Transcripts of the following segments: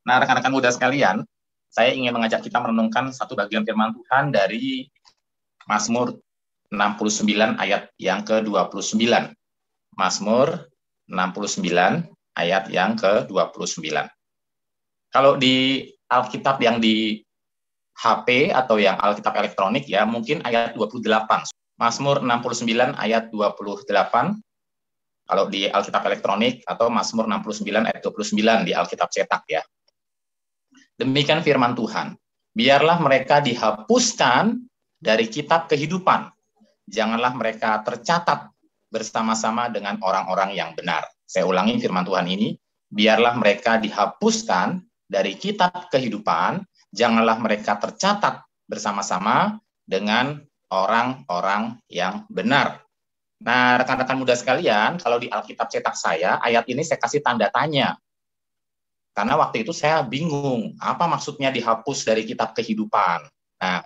Nah, rekan-rekan muda sekalian, saya ingin mengajak kita merenungkan satu bagian firman Tuhan dari Mazmur 69 ayat yang ke-29. Mazmur 69 ayat yang ke-29. Kalau di Alkitab yang di HP atau yang Alkitab elektronik ya, mungkin ayat 28. Mazmur 69 ayat 28. Kalau di Alkitab elektronik atau Mazmur 69 ayat 29 di Alkitab cetak ya. Demikian firman Tuhan. Biarlah mereka dihapuskan dari kitab kehidupan. Janganlah mereka tercatat bersama-sama dengan orang-orang yang benar. Saya ulangi firman Tuhan ini. Biarlah mereka dihapuskan dari kitab kehidupan. Janganlah mereka tercatat bersama-sama dengan orang-orang yang benar. Nah, rekan-rekan muda sekalian, kalau di Alkitab cetak saya, ayat ini saya kasih tanda tanya. Karena waktu itu saya bingung, apa maksudnya dihapus dari kitab kehidupan. Nah,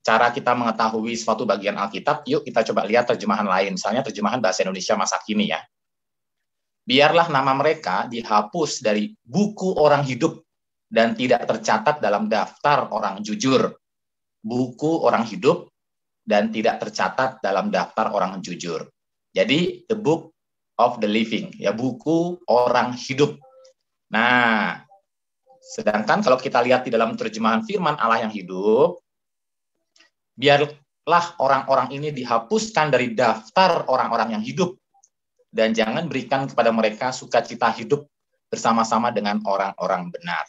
cara kita mengetahui suatu bagian Alkitab, yuk kita coba lihat terjemahan lain. Misalnya terjemahan bahasa Indonesia masa kini ya. Biarlah nama mereka dihapus dari buku orang hidup dan tidak tercatat dalam daftar orang jujur. Buku orang hidup dan tidak tercatat dalam daftar orang jujur. Jadi, the book of the living, ya, buku orang hidup. Nah, sedangkan kalau kita lihat di dalam terjemahan firman Allah yang hidup, biarlah orang-orang ini dihapuskan dari daftar orang-orang yang hidup, dan jangan berikan kepada mereka sukacita hidup bersama-sama dengan orang-orang benar.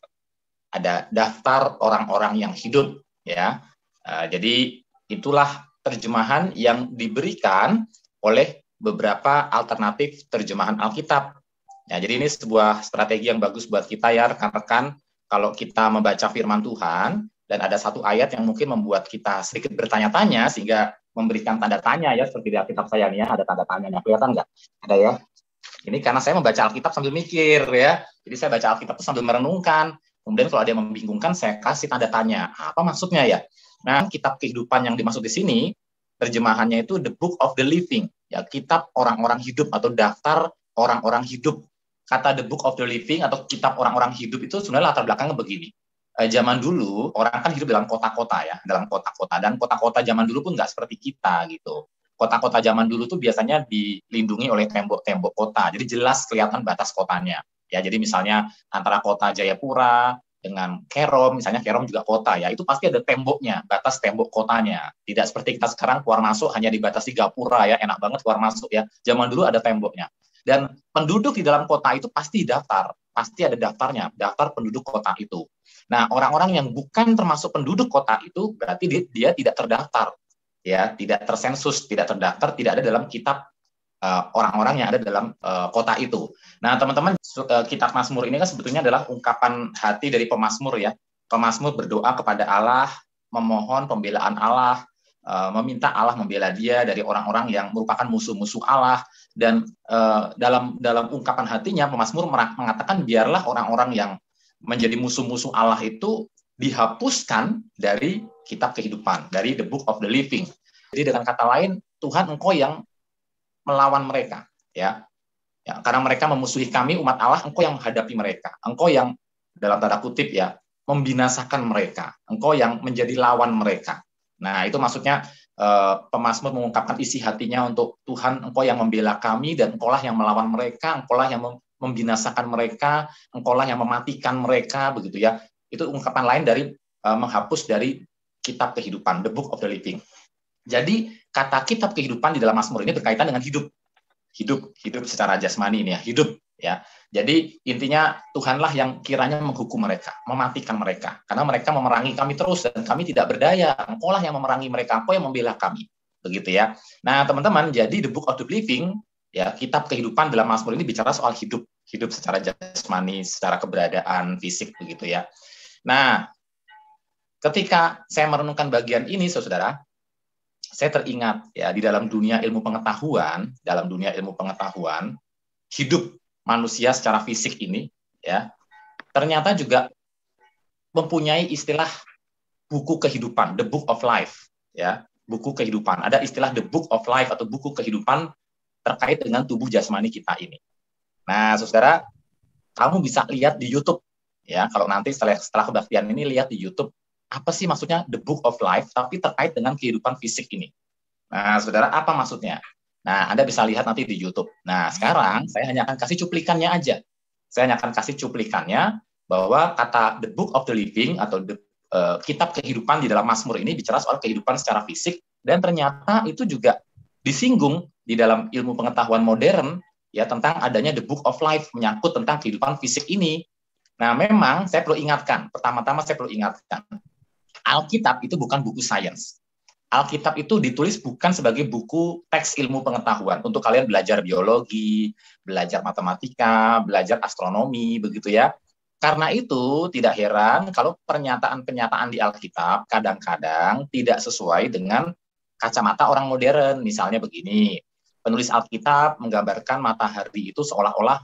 Ada daftar orang-orang yang hidup, ya. Jadi itulah terjemahan yang diberikan oleh beberapa alternatif terjemahan Alkitab. Ya, jadi ini sebuah strategi yang bagus buat kita ya rekan-rekan, kalau kita membaca firman Tuhan dan ada satu ayat yang mungkin membuat kita sedikit bertanya-tanya sehingga memberikan tanda tanya ya, seperti di Alkitab saya nih ya, ada tanda tanyanya, kelihatan nggak? Ada ya. Ini karena saya membaca Alkitab sambil mikir ya, jadi saya baca Alkitab itu sambil merenungkan. Kemudian kalau ada yang membingungkan, saya kasih tanda tanya. Apa maksudnya ya? Nah, kitab kehidupan yang dimaksud di sini, terjemahannya itu the book of the living, ya, kitab orang-orang hidup atau daftar orang-orang hidup. Kata the book of the living atau kitab orang-orang hidup itu sebenarnya latar belakangnya begini. Zaman dulu orang kan hidup dalam kota-kota ya, dalam kota-kota, dan kota-kota zaman dulu pun nggak seperti kita gitu. Kota-kota zaman dulu tuh biasanya dilindungi oleh tembok-tembok kota, jadi jelas kelihatan batas kotanya. Ya, jadi misalnya antara kota Jayapura dengan Kerom, misalnya Kerom juga kota ya, itu pasti ada temboknya, batas tembok kotanya. Tidak seperti kita sekarang keluar masuk hanya dibatasi gapura ya, enak banget keluar masuk ya. Zaman dulu ada temboknya. Dan penduduk di dalam kota itu pasti daftar, pasti ada daftarnya, daftar penduduk kota itu. Nah, orang-orang yang bukan termasuk penduduk kota itu berarti dia tidak terdaftar, ya, tidak tersensus, tidak terdaftar, tidak ada dalam kitab orang-orang yang ada dalam kota itu. Nah, teman-teman, kitab Mazmur ini kan sebetulnya adalah ungkapan hati dari pemazmur ya. Pemazmur berdoa kepada Allah, memohon pembelaan Allah, meminta Allah membela dia dari orang-orang yang merupakan musuh-musuh Allah. Dan dalam ungkapan hatinya, pemazmur mengatakan biarlah orang-orang yang menjadi musuh-musuh Allah itu dihapuskan dari kitab kehidupan, dari the book of the living. Jadi dengan kata lain, Tuhan Engkau yang melawan mereka, ya, karena mereka memusuhi kami umat Allah, Engkau yang menghadapi mereka, Engkau yang dalam tanda kutip ya membinasakan mereka, Engkau yang menjadi lawan mereka. Nah, itu maksudnya pemazmur mengungkapkan isi hatinya untuk Tuhan, Engkau yang membela kami dan Engkaulah yang melawan mereka, Engkaulah yang membinasakan mereka, Engkaulah yang mematikan mereka, begitu ya. Itu ungkapan lain dari menghapus dari kitab kehidupan, the book of the living. Jadi kata kitab kehidupan di dalam Mazmur ini berkaitan dengan hidup secara jasmani ini ya, hidup ya. Jadi intinya Tuhanlah yang kiranya menghukum mereka, mematikan mereka, karena mereka memerangi kami terus dan kami tidak berdaya. Engkaulah yang memerangi mereka, Engkau yang membela kami, begitu ya. Nah, teman-teman, jadi the book of the living ya, kitab kehidupan dalam Mazmur ini bicara soal hidup secara jasmani, secara keberadaan fisik, begitu ya. Nah, ketika saya merenungkan bagian ini, saudara, saya teringat ya, di dalam dunia ilmu pengetahuan, hidup manusia secara fisik ini ya, ternyata juga mempunyai istilah buku kehidupan, the book of life ya, buku kehidupan. Ada istilah the book of life atau buku kehidupan terkait dengan tubuh jasmani kita ini. Nah, saudara, kamu bisa lihat di YouTube Ya, kalau nanti setelah kebaktian ini lihat di YouTube, apa sih maksudnya The Book of Life, tapi terkait dengan kehidupan fisik ini. Nah, saudara, apa maksudnya? Nah, Anda bisa lihat nanti di YouTube. Nah, sekarang saya hanya akan kasih cuplikannya aja. Saya hanya akan kasih cuplikannya bahwa kata The Book of the Living atau kitab kehidupan di dalam Mazmur ini bicara soal kehidupan secara fisik, dan ternyata itu juga disinggung di dalam ilmu pengetahuan modern ya tentang adanya The Book of Life menyangkut tentang kehidupan fisik ini. Nah, memang saya perlu ingatkan, pertama-tama saya perlu ingatkan, Alkitab itu bukan buku sains. Alkitab itu ditulis bukan sebagai buku teks ilmu pengetahuan untuk kalian belajar biologi, belajar matematika, belajar astronomi, begitu ya. Karena itu tidak heran kalau pernyataan-pernyataan di Alkitab kadang-kadang tidak sesuai dengan kacamata orang modern. Misalnya begini, penulis Alkitab menggambarkan matahari itu seolah-olah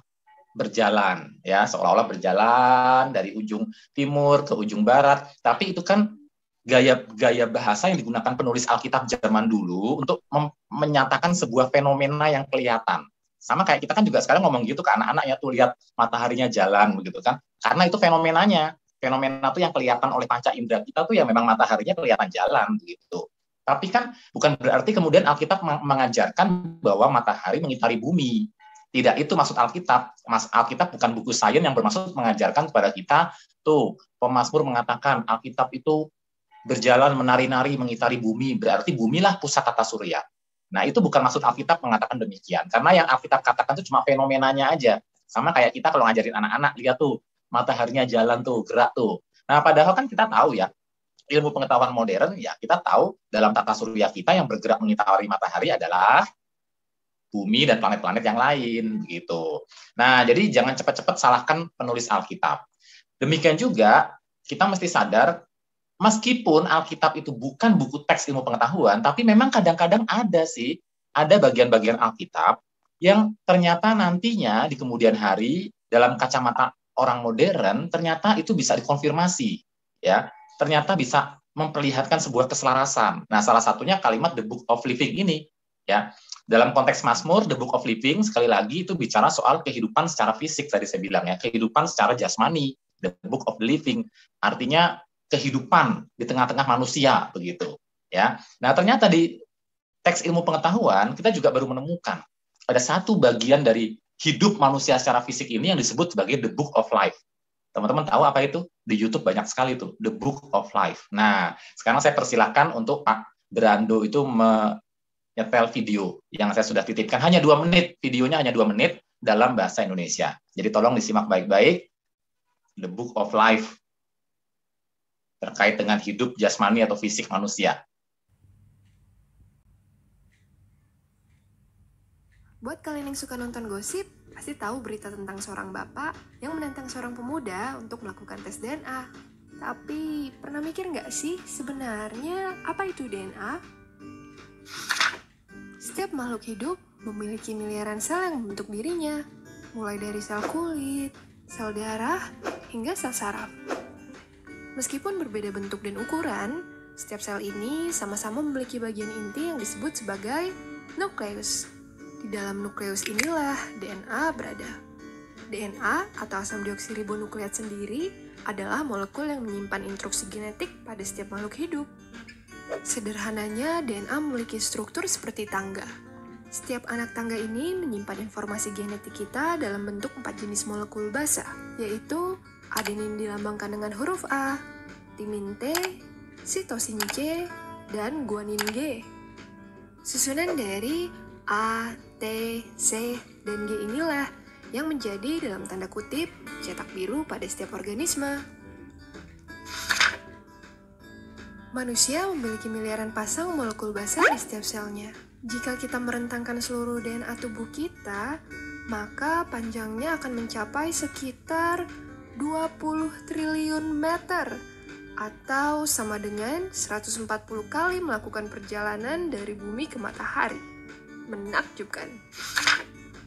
berjalan, ya, seolah-olah berjalan dari ujung timur ke ujung barat. Tapi itu kan gaya bahasa yang digunakan penulis Alkitab zaman dulu untuk menyatakan sebuah fenomena yang kelihatan. Sama kayak kita kan juga sekarang ngomong gitu ke anak-anak ya, tuh lihat mataharinya jalan begitu kan. Karena itu fenomenanya. Fenomena tuh yang kelihatan oleh panca indera kita tuh ya memang mataharinya kelihatan jalan gitu. Tapi kan bukan berarti kemudian Alkitab mengajarkan bahwa matahari mengitari bumi. Tidak itu maksud Alkitab. Alkitab bukan buku sains yang bermaksud mengajarkan kepada kita, tuh pemazmur mengatakan Alkitab itu berjalan menari-nari mengitari bumi, berarti bumilah pusat tata surya. Nah, itu bukan maksud Alkitab mengatakan demikian. Karena yang Alkitab katakan itu cuma fenomenanya aja. Sama kayak kita kalau ngajarin anak-anak, lihat tuh, mataharinya jalan tuh, gerak tuh. Nah, padahal kan kita tahu ya, ilmu pengetahuan modern, ya kita tahu dalam tata surya kita yang bergerak mengitari matahari adalah bumi dan planet-planet yang lain gitu. Nah, jadi jangan cepat-cepat salahkan penulis Alkitab. Demikian juga kita mesti sadar meskipun Alkitab itu bukan buku teks ilmu pengetahuan, tapi memang kadang-kadang ada bagian-bagian Alkitab yang ternyata nantinya di kemudian hari dalam kacamata orang modern ternyata itu bisa dikonfirmasi, ya. Ternyata bisa memperlihatkan sebuah keselarasan. Nah, salah satunya kalimat The Book of Living ini, ya. Dalam konteks Mazmur, The Book of Living, sekali lagi itu bicara soal kehidupan secara fisik, tadi saya bilang ya, kehidupan secara jasmani, The Book of the Living, artinya kehidupan di tengah-tengah manusia, begitu. Ya. Nah, ternyata di teks ilmu pengetahuan, kita juga baru menemukan ada satu bagian dari hidup manusia secara fisik ini yang disebut sebagai The Book of Life. Teman-teman tahu apa itu? Di YouTube banyak sekali itu, The Book of Life. Nah, sekarang saya persilahkan untuk Pak Brando itu nyetel video yang saya sudah titipkan, hanya 2 menit, videonya hanya 2 menit dalam bahasa Indonesia. Jadi tolong disimak baik-baik, The Book of Life, terkait dengan hidup jasmani atau fisik manusia. Buat kalian yang suka nonton gosip, pasti tahu berita tentang seorang bapak yang menantang seorang pemuda untuk melakukan tes DNA. Tapi, pernah mikir nggak sih sebenarnya apa itu DNA? Setiap makhluk hidup memiliki miliaran sel yang membentuk dirinya, mulai dari sel kulit, sel darah, hingga sel saraf. Meskipun berbeda bentuk dan ukuran, setiap sel ini sama-sama memiliki bagian inti yang disebut sebagai nukleus. Di dalam nukleus inilah DNA berada. DNA atau asam deoksiribonukleat sendiri adalah molekul yang menyimpan instruksi genetik pada setiap makhluk hidup. Sederhananya, DNA memiliki struktur seperti tangga. Setiap anak tangga ini menyimpan informasi genetik kita dalam bentuk 4 jenis molekul basa, yaitu adenin dilambangkan dengan huruf A, timin T, sitosin C, dan guanin G. Susunan dari A, T, C, dan G inilah yang menjadi dalam tanda kutip cetak biru pada setiap organisme. Manusia memiliki miliaran pasang molekul basa di setiap selnya. Jika kita merentangkan seluruh DNA tubuh kita, maka panjangnya akan mencapai sekitar 20 triliun meter atau sama dengan 140 kali melakukan perjalanan dari bumi ke matahari. Menakjubkan.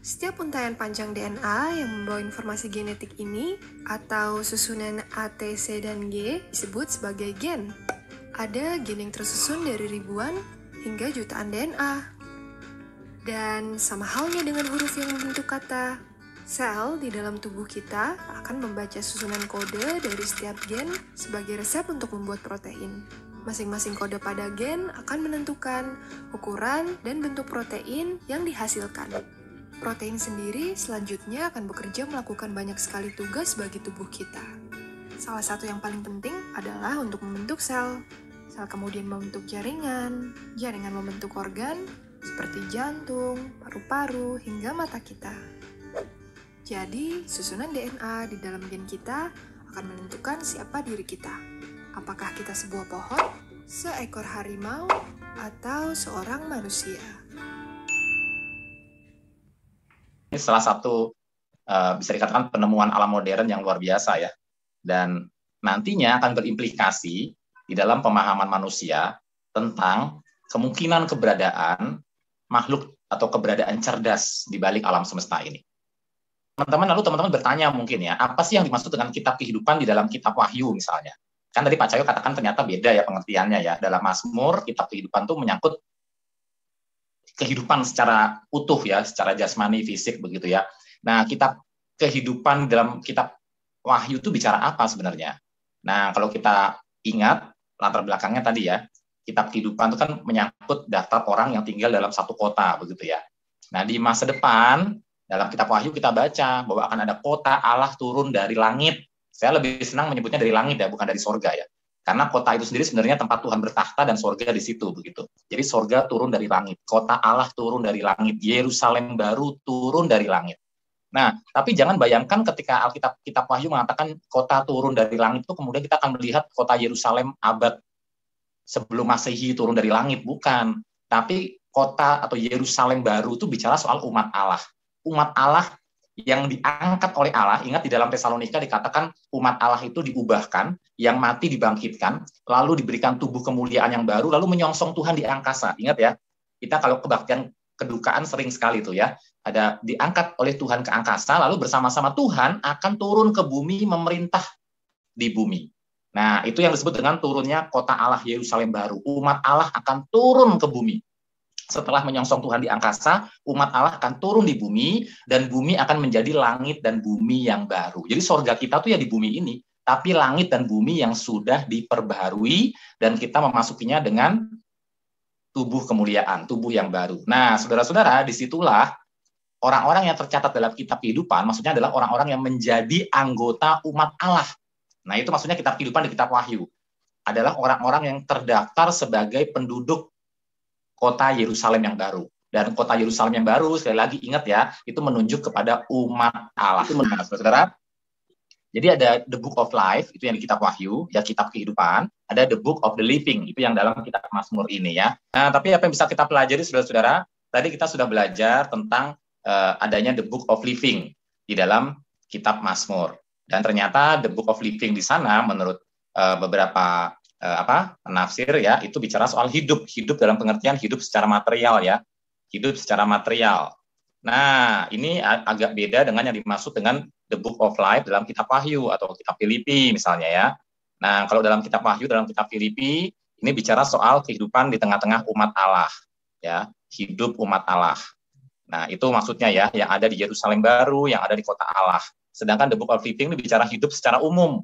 Setiap untaian panjang DNA yang membawa informasi genetik ini atau susunan A, T, C, dan G disebut sebagai gen. Ada gen yang tersusun dari ribuan hingga jutaan DNA. Dan sama halnya dengan huruf yang membentuk kata, Sel di dalam tubuh kita akan membaca susunan kode dari setiap gen sebagai resep untuk membuat protein. Masing-masing kode pada gen akan menentukan ukuran dan bentuk protein yang dihasilkan. Protein sendiri selanjutnya akan bekerja melakukan banyak sekali tugas bagi tubuh kita. Salah satu yang paling penting adalah untuk membentuk sel. Sel kemudian membentuk jaringan, jaringan membentuk organ seperti jantung, paru-paru, hingga mata kita. Jadi, susunan DNA di dalam gen kita akan menentukan siapa diri kita. Apakah kita sebuah pohon, seekor harimau, atau seorang manusia? Ini salah satu bisa dikatakan penemuan alam modern yang luar biasa ya. Dan nantinya akan berimplikasi di dalam pemahaman manusia tentang kemungkinan keberadaan makhluk atau keberadaan cerdas di balik alam semesta ini. Teman-teman bertanya mungkin ya, apa sih yang dimaksud dengan kitab kehidupan di dalam kitab Wahyu misalnya? Kan tadi Pak Cahyo katakan ternyata beda ya pengertiannya ya. Dalam Mazmur, kitab kehidupan itu menyangkut kehidupan secara utuh ya, secara jasmani, fisik begitu ya. Nah, kitab kehidupan dalam kitab Wahyu itu bicara apa sebenarnya? Nah, kalau kita ingat latar belakangnya tadi ya, kitab kehidupan itu kan menyangkut daftar orang yang tinggal dalam satu kota begitu ya. Nah, di masa depan dalam kitab Wahyu kita baca bahwa akan ada kota Allah turun dari langit. Saya lebih senang menyebutnya dari langit ya, bukan dari sorga ya. Karena kota itu sendiri sebenarnya tempat Tuhan bertakhta dan sorga di situ begitu. Jadi sorga turun dari langit, kota Allah turun dari langit, Yerusalem baru turun dari langit. Nah, tapi jangan bayangkan ketika Alkitab kitab Wahyu mengatakan kota turun dari langit itu kemudian kita akan melihat kota Yerusalem abad sebelum Masehi turun dari langit, bukan. Tapi kota atau Yerusalem baru itu bicara soal umat Allah. Umat Allah yang diangkat oleh Allah. Ingat di dalam Tesalonika dikatakan umat Allah itu diubahkan, yang mati dibangkitkan, lalu diberikan tubuh kemuliaan yang baru, lalu menyongsong Tuhan di angkasa. Ingat ya, kita kalau kebaktian kedukaan sering sekali tuh ya, ada diangkat oleh Tuhan ke angkasa, lalu bersama-sama Tuhan akan turun ke bumi memerintah di bumi. Nah, itu yang disebut dengan turunnya kota Allah Yerusalem baru. Umat Allah akan turun ke bumi. Setelah menyongsong Tuhan di angkasa, umat Allah akan turun di bumi, dan bumi akan menjadi langit dan bumi yang baru. Jadi sorga kita tuh ya di bumi ini, tapi langit dan bumi yang sudah diperbaharui, dan kita memasukinya dengan tubuh kemuliaan, tubuh yang baru. Nah, saudara-saudara, disitulah orang-orang yang tercatat dalam kitab kehidupan, maksudnya adalah orang-orang yang menjadi anggota umat Allah. Nah, itu maksudnya kitab kehidupan di kitab Wahyu. Adalah orang-orang yang terdaftar sebagai penduduk kota Yerusalem yang baru. Dan kota Yerusalem yang baru, sekali lagi ingat ya, itu menunjuk kepada umat Allah. Nah, saudara, jadi ada the book of life, itu yang di kitab Wahyu, ya kitab kehidupan. Ada the book of the living, itu yang dalam kitab Mazmur ini ya. Nah, tapi apa yang bisa kita pelajari, saudara-saudara? Tadi kita sudah belajar tentang adanya the book of living di dalam kitab Mazmur. Dan ternyata the book of living di sana, menurut beberapa penafsir ya, itu bicara soal hidup dalam pengertian hidup secara material ya, hidup secara material. Nah, ini agak beda dengan yang dimaksud dengan the book of life dalam kitab Wahyu atau kitab Filipi misalnya ya. Nah, kalau dalam kitab Wahyu, dalam kitab Filipi, ini bicara soal kehidupan di tengah-tengah umat Allah ya, hidup umat Allah. Nah, itu maksudnya ya, yang ada di Yerusalem baru, yang ada di kota Allah. Sedangkan the book of living ini bicara hidup secara umum,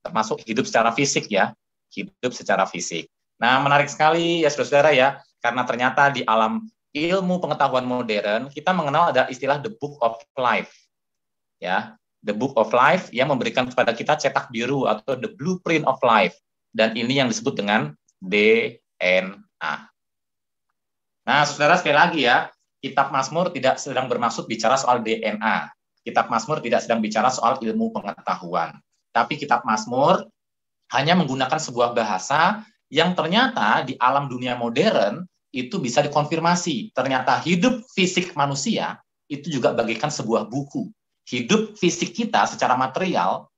termasuk hidup secara fisik ya, hidup secara fisik. Nah, menarik sekali ya saudara-saudara ya, karena ternyata di alam ilmu pengetahuan modern, kita mengenal ada istilah the book of life. Ya, the book of life yang memberikan kepada kita cetak biru atau the blueprint of life. Dan ini yang disebut dengan DNA. Nah, saudara, sekali lagi ya, kitab Mazmur tidak sedang bermaksud bicara soal DNA. Kitab Mazmur tidak sedang bicara soal ilmu pengetahuan. Tapi kitab Mazmur hanya menggunakan sebuah bahasa yang ternyata di alam dunia modern itu bisa dikonfirmasi. Ternyata hidup fisik manusia itu juga bagaikan sebuah buku. Hidup fisik kita secara material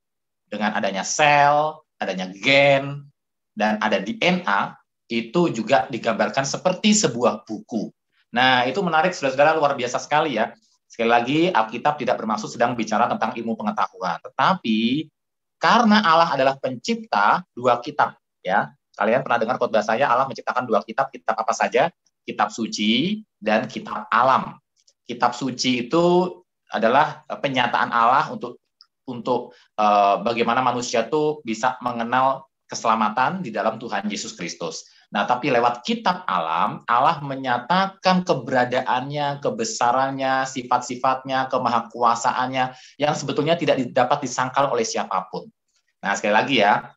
dengan adanya sel, adanya gen, dan ada DNA, itu juga digambarkan seperti sebuah buku. Nah, itu menarik, saudara-saudara, luar biasa sekali ya. Sekali lagi, Alkitab tidak bermaksud sedang bicara tentang ilmu pengetahuan. Tetapi, karena Allah adalah pencipta dua kitab, ya. Kalian pernah dengar khotbah saya, Allah menciptakan dua kitab. Kitab apa saja? Kitab suci dan kitab alam. Kitab suci itu adalah penyataan Allah untuk bagaimana manusia tuh bisa mengenal keselamatan di dalam Tuhan Yesus Kristus. Nah, tapi lewat kitab alam, Allah menyatakan keberadaannya, kebesarannya, sifat-sifatnya, kemahakuasaannya yang sebetulnya tidak dapat disangkal oleh siapapun. Nah, sekali lagi ya,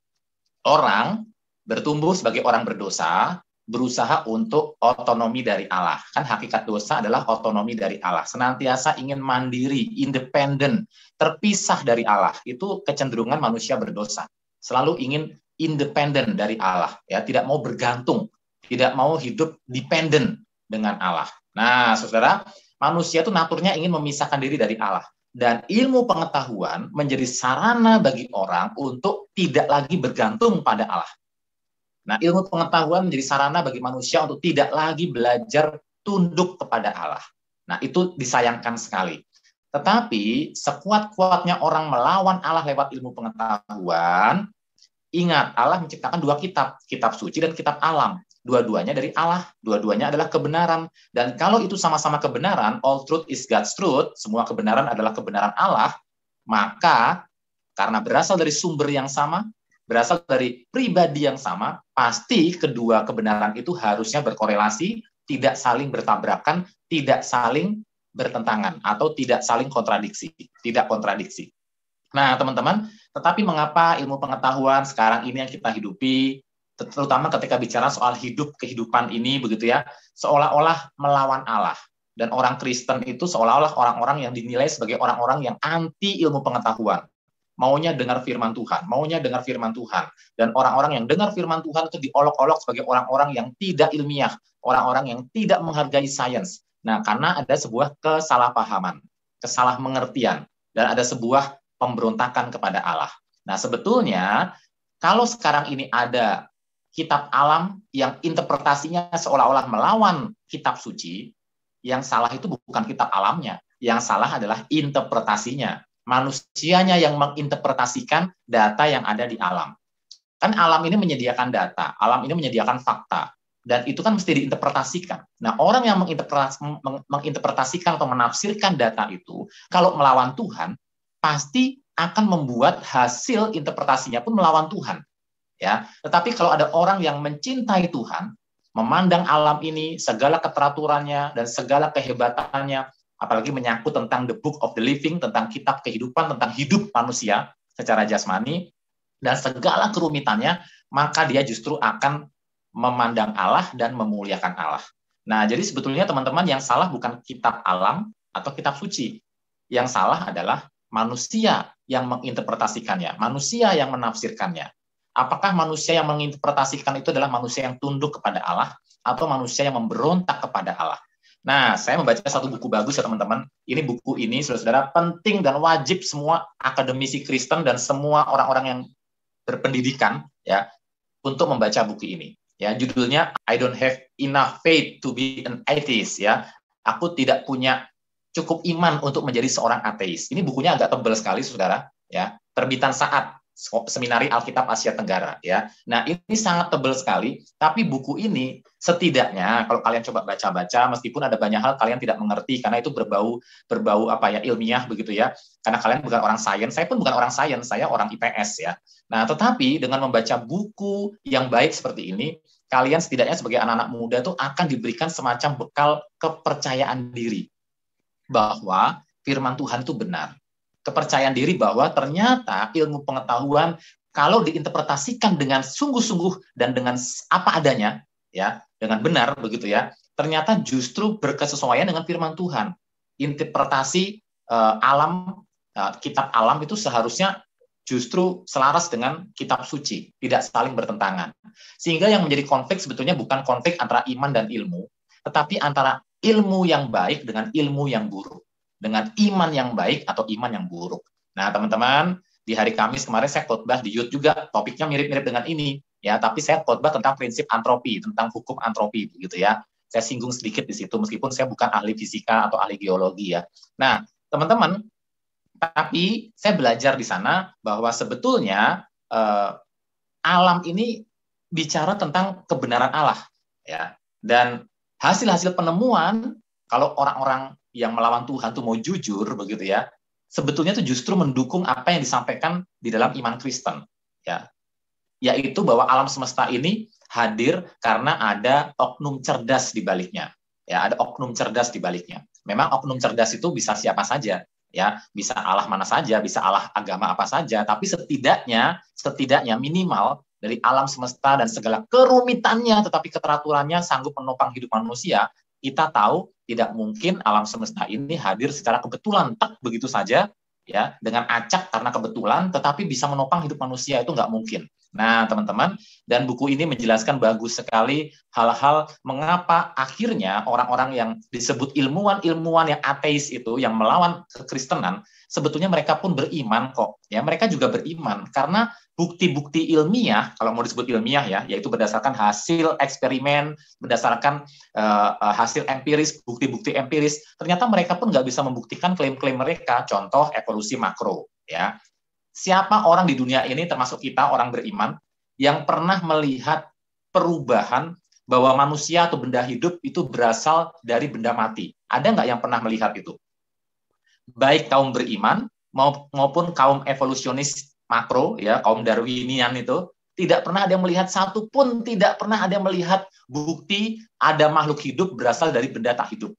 orang bertumbuh sebagai orang berdosa, berusaha untuk otonomi dari Allah. Kan hakikat dosa adalah otonomi dari Allah. Senantiasa ingin mandiri, independen, terpisah dari Allah. Itu kecenderungan manusia berdosa. Selalu ingin independen dari Allah, ya, tidak mau bergantung, tidak mau hidup dependen dengan Allah. Nah, saudara, manusia itu naturnya ingin memisahkan diri dari Allah. Dan ilmu pengetahuan menjadi sarana bagi orang untuk tidak lagi bergantung pada Allah. Nah, ilmu pengetahuan menjadi sarana bagi manusia untuk tidak lagi belajar tunduk kepada Allah. Nah, itu disayangkan sekali. Tetapi, sekuat-kuatnya orang melawan Allah lewat ilmu pengetahuan, ingat, Allah menciptakan dua kitab, kitab suci dan kitab alam. Dua-duanya dari Allah, dua-duanya adalah kebenaran. Dan kalau itu sama-sama kebenaran, all truth is God's truth, semua kebenaran adalah kebenaran Allah, maka karena berasal dari sumber yang sama, berasal dari pribadi yang sama, pasti kedua kebenaran itu harusnya berkorelasi, tidak saling bertabrakan, tidak saling bertentangan, atau tidak saling kontradiksi, tidak kontradiksi. Nah, teman-teman, tetapi mengapa ilmu pengetahuan sekarang ini yang kita hidupi, terutama ketika bicara soal hidup kehidupan ini, begitu ya, seolah-olah melawan Allah. Dan orang Kristen itu seolah-olah orang-orang yang dinilai sebagai orang-orang yang anti ilmu pengetahuan. Maunya dengar firman Tuhan, maunya dengar firman Tuhan. Dan orang-orang yang dengar firman Tuhan itu diolok-olok sebagai orang-orang yang tidak ilmiah, orang-orang yang tidak menghargai sains. Nah, karena ada sebuah kesalahpahaman, kesalahmengertian, dan ada sebuah pemberontakan kepada Allah. Nah, sebetulnya kalau sekarang ini ada kitab alam yang interpretasinya seolah-olah melawan kitab suci, yang salah itu bukan kitab alamnya, yang salah adalah interpretasinya. Manusianya yang menginterpretasikan data yang ada di alam. Kan alam ini menyediakan data, alam ini menyediakan fakta, dan itu kan mesti diinterpretasikan. Nah, orang yang menginterpretasikan atau menafsirkan data itu, kalau melawan Tuhan, pasti akan membuat hasil interpretasinya pun melawan Tuhan. Ya, tetapi kalau ada orang yang mencintai Tuhan, memandang alam ini, segala keteraturannya dan segala kehebatannya, apalagi menyangkut tentang the book of the living, tentang kitab kehidupan, tentang hidup manusia secara jasmani, dan segala kerumitannya, maka dia justru akan memandang Allah dan memuliakan Allah. Nah, jadi sebetulnya teman-teman yang salah bukan kitab alam atau kitab suci. Yang salah adalah manusia yang menginterpretasikannya, manusia yang menafsirkannya. Apakah manusia yang menginterpretasikan itu adalah manusia yang tunduk kepada Allah atau manusia yang memberontak kepada Allah? Nah, saya membaca satu buku bagus ya teman-teman. Ini buku ini, saudara-saudara, penting dan wajib semua akademisi Kristen dan semua orang-orang yang berpendidikan ya untuk membaca buku ini. Ya, judulnya I Don't Have Enough Faith to Be an Atheist ya. Aku tidak punya cukup iman untuk menjadi seorang ateis. Ini bukunya agak tebal sekali, saudara. Ya, terbitan Saat, Seminari Alkitab Asia Tenggara. Ya, nah ini sangat tebal sekali. Tapi buku ini setidaknya kalau kalian coba baca-baca, meskipun ada banyak hal kalian tidak mengerti karena itu berbau apa ya ilmiah begitu ya. Karena kalian bukan orang sains, saya pun bukan orang sains, saya orang IPS ya. Nah, tetapi dengan membaca buku yang baik seperti ini, kalian setidaknya sebagai anak-anak muda tuh akan diberikan semacam bekal kepercayaan diri bahwa firman Tuhan itu benar. Kepercayaan diri bahwa ternyata ilmu pengetahuan kalau diinterpretasikan dengan sungguh-sungguh dan dengan apa adanya, ya, dengan benar begitu ya, ternyata justru berkesesuaian dengan firman Tuhan. Interpretasi kitab alam itu seharusnya justru selaras dengan kitab suci, tidak saling bertentangan. Sehingga yang menjadi konflik sebetulnya bukan konflik antara iman dan ilmu, tetapi antara ilmu yang baik dengan ilmu yang buruk. Dengan iman yang baik atau iman yang buruk. Nah, teman-teman, di hari Kamis kemarin saya khotbah di Youth juga, topiknya mirip-mirip dengan ini. Ya, tapi saya khotbah tentang prinsip antropi, tentang hukum antropi, begitu ya. Saya singgung sedikit di situ, meskipun saya bukan ahli fisika atau ahli geologi ya. Nah, teman-teman, tapi saya belajar di sana bahwa sebetulnya alam ini bicara tentang kebenaran Allah, ya. Dan hasil-hasil penemuan, kalau orang-orang yang melawan Tuhan tuh mau jujur begitu ya, sebetulnya itu justru mendukung apa yang disampaikan di dalam iman Kristen, ya, yaitu bahwa alam semesta ini hadir karena ada oknum cerdas di baliknya, ya, ada oknum cerdas di baliknya. Memang oknum cerdas itu bisa siapa saja, ya, bisa Allah mana saja, bisa Allah agama apa saja, tapi setidaknya minimal dari alam semesta dan segala kerumitannya, tetapi keteraturannya sanggup menopang hidup manusia. Kita tahu tidak mungkin alam semesta ini hadir secara kebetulan, tak begitu saja, ya, dengan acak karena kebetulan, tetapi bisa menopang hidup manusia itu nggak mungkin. Nah, teman-teman, dan buku ini menjelaskan bagus sekali hal-hal mengapa akhirnya orang-orang yang disebut ilmuwan-ilmuwan yang ateis itu, yang melawan kekristenan, sebetulnya mereka pun beriman kok. Ya, mereka juga beriman karena bukti-bukti ilmiah, kalau mau disebut ilmiah ya, yaitu berdasarkan hasil eksperimen, berdasarkan hasil empiris, bukti-bukti empiris, ternyata mereka pun nggak bisa membuktikan klaim-klaim mereka. Contoh evolusi makro, ya. Siapa orang di dunia ini, termasuk kita orang beriman, yang pernah melihat perubahan bahwa manusia atau benda hidup itu berasal dari benda mati? Ada nggak yang pernah melihat itu? Baik kaum beriman maupun kaum evolusionis makro, ya, kaum Darwinian itu, tidak pernah ada yang melihat satupun, tidak pernah ada yang melihat bukti ada makhluk hidup berasal dari benda tak hidup.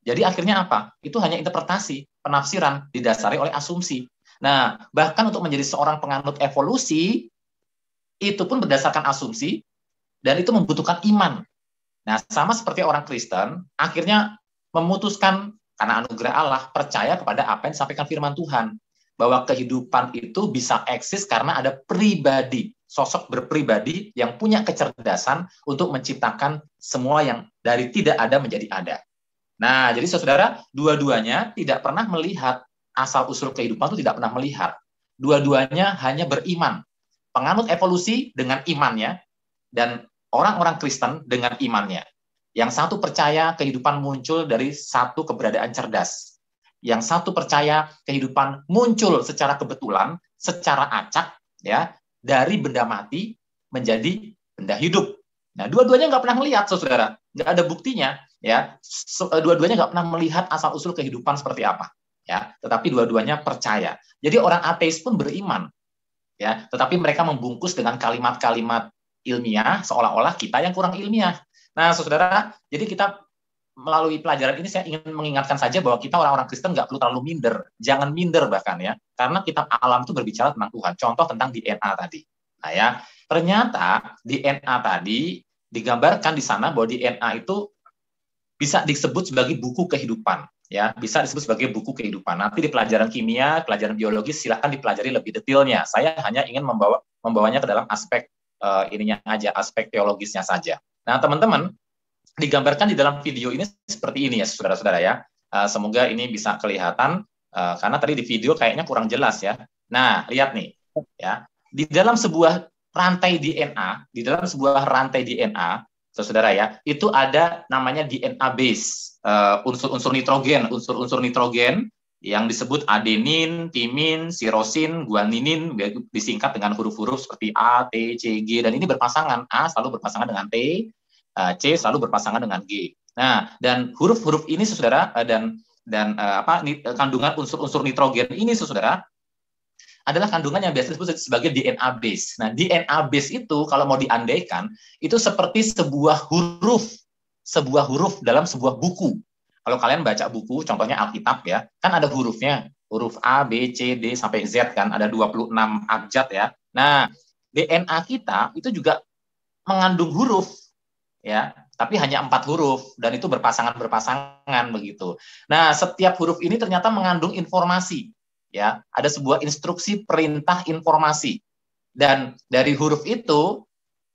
Jadi akhirnya apa? Itu hanya interpretasi, penafsiran, didasari oleh asumsi. Nah, bahkan untuk menjadi seorang penganut evolusi, itu pun berdasarkan asumsi, dan itu membutuhkan iman. Nah, sama seperti orang Kristen, akhirnya memutuskan, karena anugerah Allah, percaya kepada apa yang disampaikan firman Tuhan. Bahwa kehidupan itu bisa eksis karena ada pribadi, sosok berpribadi yang punya kecerdasan untuk menciptakan semua yang dari tidak ada menjadi ada. Nah, jadi saudara, dua-duanya tidak pernah melihat asal-usul kehidupan, itu tidak pernah melihat. Dua-duanya hanya beriman. Penganut evolusi dengan imannya, dan orang-orang Kristen dengan imannya. Yang satu percaya kehidupan muncul dari satu keberadaan cerdas. Yang satu percaya kehidupan muncul secara kebetulan, secara acak, ya, dari benda mati menjadi benda hidup. Nah, dua-duanya nggak pernah melihat, saudara. Nggak ada buktinya, ya. Dua-duanya nggak pernah melihat asal-usul kehidupan seperti apa. Ya, tetapi dua-duanya percaya. Jadi orang ateis pun beriman, ya, tetapi mereka membungkus dengan kalimat-kalimat ilmiah seolah-olah kita yang kurang ilmiah. Nah, saudara, jadi kita melalui pelajaran ini saya ingin mengingatkan saja bahwa kita orang-orang Kristen nggak perlu terlalu minder, jangan minder bahkan ya, karena kitab alam itu berbicara tentang Tuhan. Contoh tentang DNA tadi. Nah ya, ternyata DNA tadi digambarkan di sana bahwa DNA itu bisa disebut sebagai buku kehidupan. Ya, bisa disebut sebagai buku kehidupan. Nanti di pelajaran kimia, pelajaran biologis, silakan dipelajari lebih detailnya. Saya hanya ingin membawanya ke dalam aspek ininya aja, aspek teologisnya saja. Nah, teman-teman, digambarkan di dalam video ini seperti ini ya, saudara-saudara ya. Semoga ini bisa kelihatan, karena tadi di video kayaknya kurang jelas ya. Nah, lihat nih, ya, di dalam sebuah rantai DNA, saudara ya, itu ada namanya DNA base, unsur-unsur nitrogen yang disebut adenin, timin, sirosin, guaninin, disingkat dengan huruf-huruf seperti A, T, C, G, dan ini berpasangan. A selalu berpasangan dengan T, C selalu berpasangan dengan G. Nah, dan huruf-huruf ini, saudara, dan kandungan unsur-unsur nitrogen ini, saudara, adalah kandungan yang biasa disebut sebagai DNA base. Nah, DNA base itu kalau mau diandaikan, itu seperti sebuah huruf dalam sebuah buku. Kalau kalian baca buku, contohnya Alkitab ya, kan ada hurufnya, huruf A, B, C, D, sampai Z kan, ada 26 abjad ya. Nah, DNA kita itu juga mengandung huruf, ya, tapi hanya 4 huruf, dan itu berpasangan begitu. Nah, setiap huruf ini ternyata mengandung informasi. Ya, ada sebuah instruksi perintah informasi, dan dari huruf itu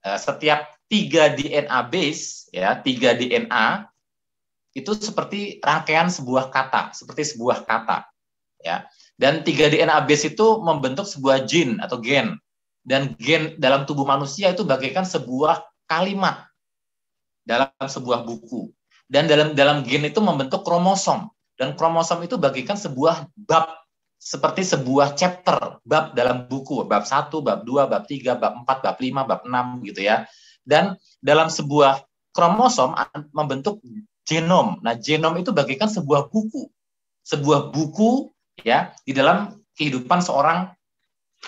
setiap 3 DNA base, ya, 3 DNA itu seperti rangkaian sebuah kata, ya. Dan 3 DNA base itu membentuk sebuah gene atau gen, dan gen dalam tubuh manusia itu bagaikan sebuah kalimat dalam sebuah buku, dan dalam gen itu membentuk kromosom, dan kromosom itu bagaikan sebuah bab, seperti sebuah chapter, bab dalam buku, bab 1, bab 2, bab 3, bab 4, bab 5, bab 6 gitu ya. Dan dalam sebuah kromosom membentuk genom. Nah, genom itu bagaikan sebuah buku ya di dalam kehidupan seorang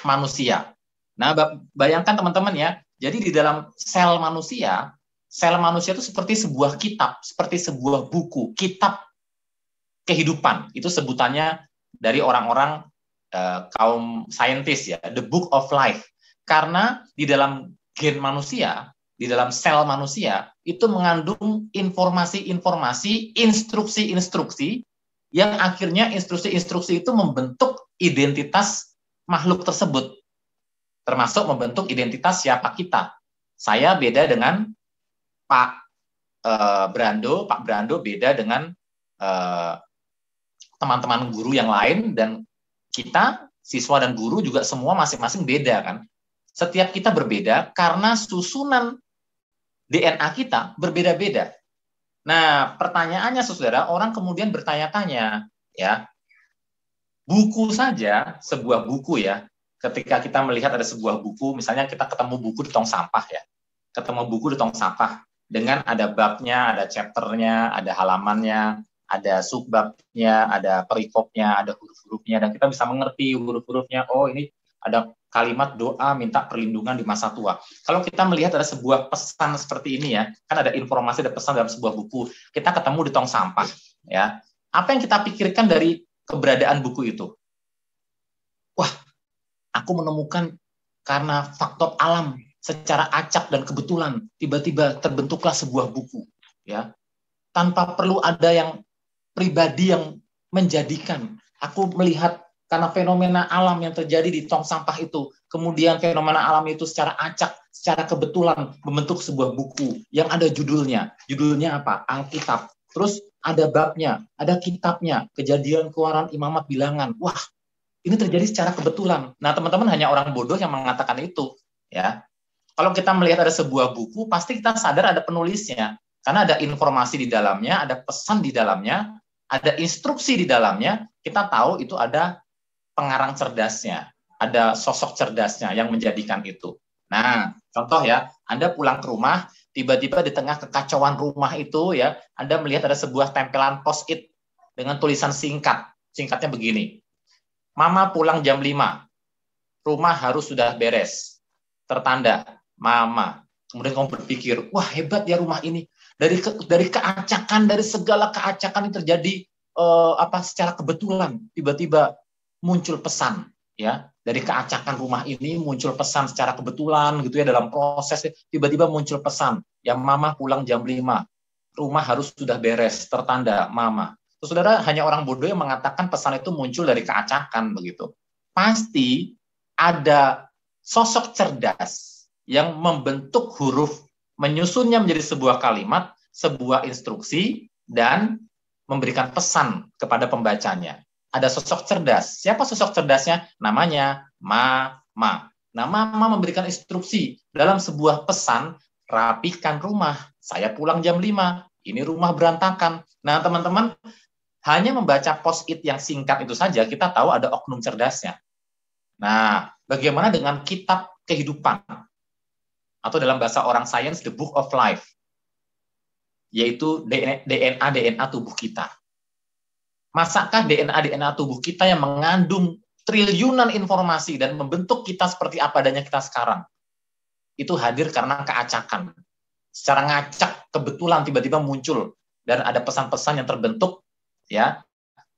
manusia. Nah, bayangkan teman-teman ya, jadi di dalam sel manusia itu seperti sebuah kitab, seperti sebuah buku, kitab kehidupan. Itu sebutannya dari orang-orang kaum saintis ya, the book of life. Karena di dalam gen manusia, di dalam sel manusia, itu mengandung informasi-informasi, instruksi-instruksi, yang akhirnya instruksi-instruksi itu membentuk identitas makhluk tersebut. Termasuk membentuk identitas siapa kita. Saya beda dengan Pak Brando, Pak Brando beda dengan teman-teman guru yang lain, dan kita, siswa dan guru juga semua masing-masing beda kan. Setiap kita berbeda karena susunan DNA kita berbeda-beda. Nah, pertanyaannya saudara, orang kemudian bertanya-tanya, ya, buku saja, sebuah buku ya, ketika kita melihat ada sebuah buku, misalnya kita ketemu buku di tong sampah ya, ketemu buku di tong sampah, dengan ada babnya, ada chapternya, ada halamannya, ada subbabnya, ada perikopnya, ada huruf-hurufnya, dan kita bisa mengerti huruf-hurufnya, oh ini ada kalimat doa minta perlindungan di masa tua. Kalau kita melihat ada sebuah pesan seperti ini ya, kan ada informasi, ada pesan dalam sebuah buku, kita ketemu di tong sampah, ya. Apa yang kita pikirkan dari keberadaan buku itu? Wah, aku menemukan karena faktor alam, secara acak dan kebetulan, tiba-tiba terbentuklah sebuah buku, ya. Tanpa perlu ada yang pribadi yang menjadikan. Aku melihat karena fenomena alam yang terjadi di tong sampah itu, kemudian fenomena alam itu secara acak, secara kebetulan membentuk sebuah buku yang ada judulnya. Judulnya apa? Alkitab. Terus ada babnya, ada kitabnya, Kejadian, Keluaran, Imamat, Bilangan. Wah, ini terjadi secara kebetulan. Nah, teman-teman, hanya orang bodoh yang mengatakan itu, ya. Kalau kita melihat ada sebuah buku, pasti kita sadar ada penulisnya, karena ada informasi di dalamnya, ada pesan di dalamnya, ada instruksi di dalamnya. Kita tahu itu ada pengarang cerdasnya, ada sosok cerdasnya yang menjadikan itu. Nah, contoh ya, Anda pulang ke rumah, tiba-tiba di tengah kekacauan rumah itu ya, Anda melihat ada sebuah tempelan post-it dengan tulisan singkat. Singkatnya begini, Mama pulang jam 5, rumah harus sudah beres. Tertanda, Mama. Kemudian kamu berpikir, wah hebat ya rumah ini. Dari keacakan, dari segala keacakan yang terjadi secara kebetulan, tiba-tiba muncul pesan, ya, dari keacakan rumah ini muncul pesan secara kebetulan gitu ya, dalam proses tiba-tiba muncul pesan yang Mama pulang jam 5, rumah harus sudah beres, tertanda Mama. Terus, saudara, hanya orang bodoh yang mengatakan pesan itu muncul dari keacakan begitu. Pasti ada sosok cerdas yang membentuk huruf, menyusunnya menjadi sebuah kalimat, sebuah instruksi, dan memberikan pesan kepada pembacanya. Ada sosok cerdas. Siapa sosok cerdasnya? Namanya Mama. Nah, Mama memberikan instruksi dalam sebuah pesan, rapikan rumah. Saya pulang jam 5. Ini rumah berantakan. Nah, teman-teman, hanya membaca post-it yang singkat itu saja, kita tahu ada oknum cerdasnya. Nah, bagaimana dengan kitab kehidupan? Atau dalam bahasa orang sains, the book of life. Yaitu DNA tubuh kita. Masakah DNA tubuh kita yang mengandung triliunan informasi dan membentuk kita seperti apa adanya kita sekarang? Itu hadir karena keacakan. Secara ngacak, kebetulan tiba-tiba muncul dan ada pesan-pesan yang terbentuk ya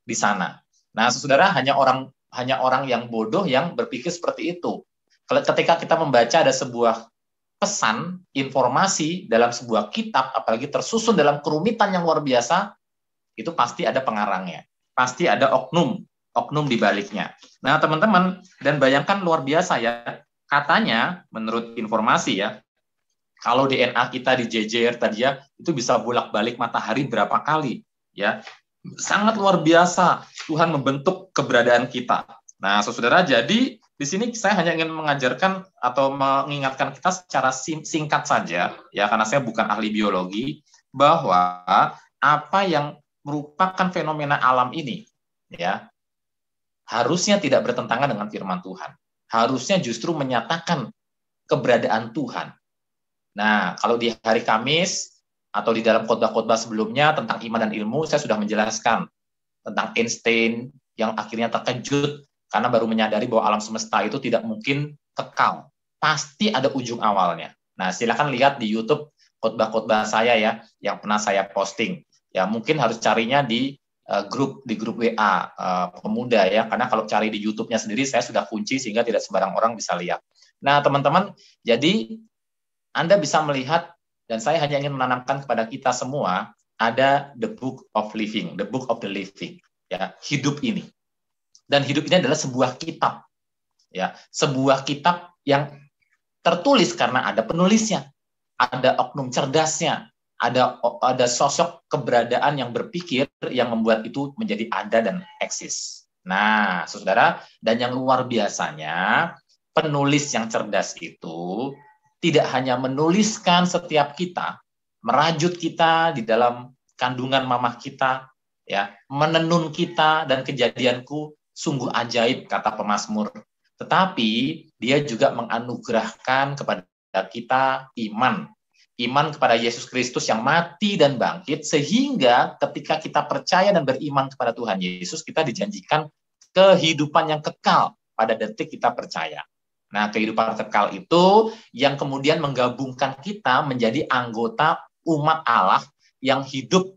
di sana. Nah, saudara, hanya orang yang bodoh yang berpikir seperti itu. Ketika kita membaca ada sebuah pesan, informasi dalam sebuah kitab, apalagi tersusun dalam kerumitan yang luar biasa, itu pasti ada pengarangnya, pasti ada oknum di baliknya. Nah, teman-teman, dan bayangkan luar biasa ya, katanya menurut informasi ya, kalau DNA kita dijejer tadi ya, itu bisa bolak-balik matahari berapa kali ya. Sangat luar biasa Tuhan membentuk keberadaan kita. Nah, saudara, jadi di sini saya hanya ingin mengajarkan atau mengingatkan kita secara singkat saja ya, karena saya bukan ahli biologi, bahwa apa yang merupakan fenomena alam ini ya harusnya tidak bertentangan dengan firman Tuhan. Harusnya justru menyatakan keberadaan Tuhan. Nah, kalau di hari Kamis atau di dalam khotbah-khotbah sebelumnya tentang iman dan ilmu, saya sudah menjelaskan tentang Einstein yang akhirnya terkejut karena baru menyadari bahwa alam semesta itu tidak mungkin kekal. Pasti ada ujung awalnya. Nah, silakan lihat di YouTube khotbah-khotbah saya ya, yang pernah saya posting. Ya, mungkin harus carinya di grup WA pemuda ya, karena kalau cari di YouTube-nya sendiri saya sudah kunci sehingga tidak sembarang orang bisa lihat. Nah, teman-teman, jadi Anda bisa melihat dan saya hanya ingin menanamkan kepada kita semua ada the book of living, the book of the living, ya, hidup ini. Dan hidup ini adalah sebuah kitab. Ya, sebuah kitab yang tertulis karena ada penulisnya, ada oknum cerdasnya, ada sosok keberadaan yang berpikir yang membuat itu menjadi ada dan eksis. Nah, saudara, dan yang luar biasanya, penulis yang cerdas itu tidak hanya menuliskan setiap kita, merajut kita di dalam kandungan mamah kita, ya, menenun kita dan kejadianku sungguh ajaib, kata pemazmur. Tetapi dia juga menganugerahkan kepada kita iman kepada Yesus Kristus yang mati dan bangkit, sehingga ketika kita percaya dan beriman kepada Tuhan Yesus, kita dijanjikan kehidupan yang kekal pada detik kita percaya. Nah, kehidupan kekal itu yang kemudian menggabungkan kita menjadi anggota umat Allah yang hidup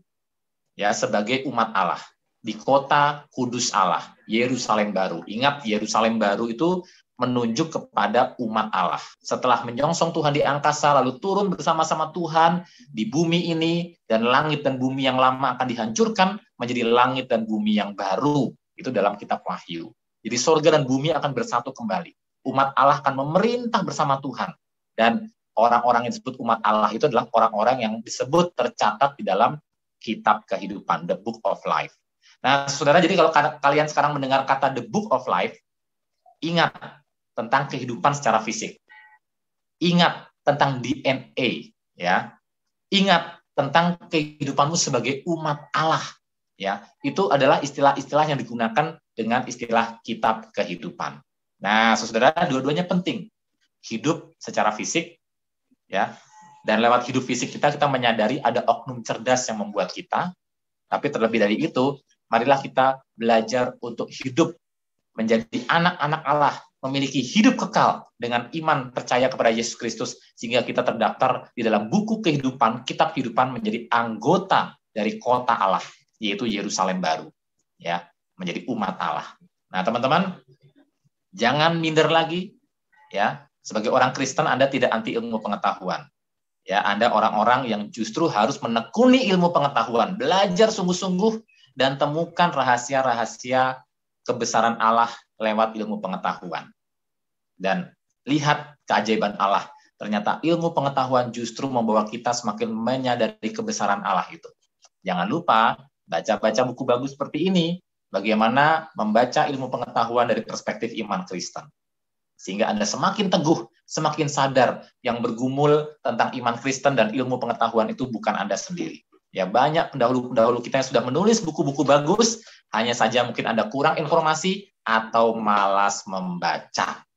ya sebagai umat Allah di kota kudus Allah, Yerusalem baru. Ingat, Yerusalem baru itu menunjuk kepada umat Allah. Setelah menyongsong Tuhan di angkasa, lalu turun bersama-sama Tuhan di bumi ini, dan langit dan bumi yang lama akan dihancurkan menjadi langit dan bumi yang baru. Itu dalam kitab Wahyu. Jadi surga dan bumi akan bersatu kembali. Umat Allah akan memerintah bersama Tuhan. Dan orang-orang yang disebut umat Allah itu adalah orang-orang yang disebut tercatat di dalam kitab kehidupan, the book of life. Nah, saudara, jadi kalau kalian sekarang mendengar kata the book of life, ingat tentang kehidupan secara fisik. Ingat tentang DNA, ya. Ingat tentang kehidupanmu sebagai umat Allah, ya. Itu adalah istilah-istilah yang digunakan dengan istilah kitab kehidupan. Nah, saudara, dua-duanya penting. Hidup secara fisik, ya. Dan lewat hidup fisik kita menyadari ada oknum cerdas yang membuat kita. Tapi terlebih dari itu, marilah kita belajar untuk hidup menjadi anak-anak Allah, memiliki hidup kekal dengan iman percaya kepada Yesus Kristus, sehingga kita terdaftar di dalam buku kehidupan, kitab kehidupan, menjadi anggota dari kota Allah, yaitu Yerusalem baru, ya, menjadi umat Allah. Nah, teman-teman, jangan minder lagi, ya. Sebagai orang Kristen, Anda tidak anti ilmu pengetahuan. Ya, Anda orang-orang yang justru harus menekuni ilmu pengetahuan, belajar sungguh-sungguh dan temukan rahasia-rahasia kebesaran Allah lewat ilmu pengetahuan. Dan lihat keajaiban Allah. Ternyata ilmu pengetahuan justru membawa kita semakin menyadari kebesaran Allah itu. Jangan lupa baca-baca buku bagus seperti ini, bagaimana membaca ilmu pengetahuan dari perspektif iman Kristen. Sehingga Anda semakin teguh, semakin sadar yang bergumul tentang iman Kristen dan ilmu pengetahuan itu bukan Anda sendiri. Ya, banyak pendahulu-pendahulu kita yang sudah menulis buku-buku bagus, hanya saja mungkin Anda kurang informasi atau malas membaca.